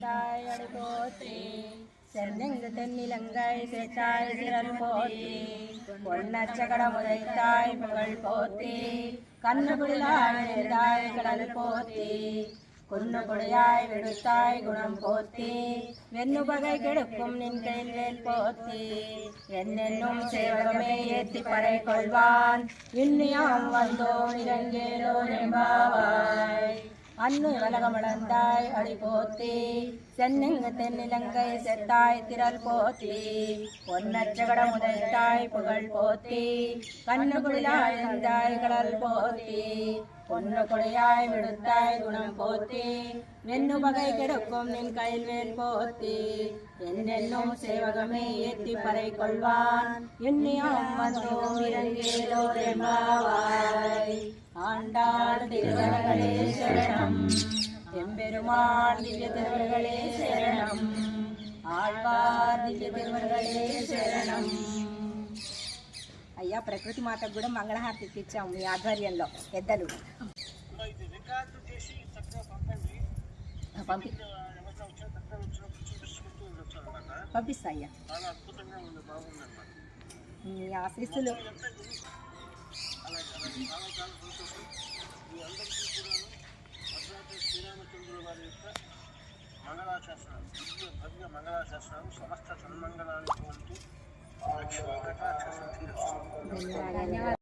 உதைத்தாய் அடிபோற்றி சென்னெங்கு தென்னிலங்கை சேத்தாய் திரள் போற்றி பொன்னச்சகடம் உதைத்தாய் புகழ் போற்றி கண்ணுகுடிலாய் எழுந்தாய் கடல் போற்றி குன்னு கொடையாய் விடுத்தாய் குணம் போற்றி வெண்ணுபகை கெடுக்கும் நின் கைவேல் போற்றி என்னென்னும் சேவகமே ஏத்தி படை கொள்வான் இன்னியாம் வந்தோம் இறங்கேலோ எம்பாவாய் அன்னு வலகமளந்தாய் அடி போற்றி சென்னெங்கு தென்னிலங்கை செத்தாய் திரள் போற்றி பொன்னச்சகடம் உதைத்தாய் புகழ் போற்றி கண்ணுகுடிலாய் எழுந்தாய் கடல் போற்றி பொன்னு கொடையாய் விடுத்தாய் குணம் போற்றி வெண்ணு பகை கெடுக்கும் நின் கைவேல் போற்றி என்னென்னும் சேவகமே ஏத்தி பறை கொள்வான் எண்ணியாம் வந்தோம் இறங்கேலோ எம்பாவாய் ஆண்டாள் திருவர்களே சரணம் எம்பெருமான் திவ்ய திருவர்களே சரணம் ஆழ்வார் திவ்ய திருவர்களே శరణం. అయ్యా ప్రకృతి మాతకు కూడా మంగళహారతి ఇప్పించాము మీ ఆధ్వర్యంలో పెద్దలు. పంపిస్తా అయ్యా మీ ఆశీస్సులు. శ్రీరామచంద్రుల వారి యొక్క మంగళాశాసనాలు, భవ్య మంగళాశాసనాలు సమస్త సన్మంగళాన్ని కోరుతూ ధన్యవాదాలు.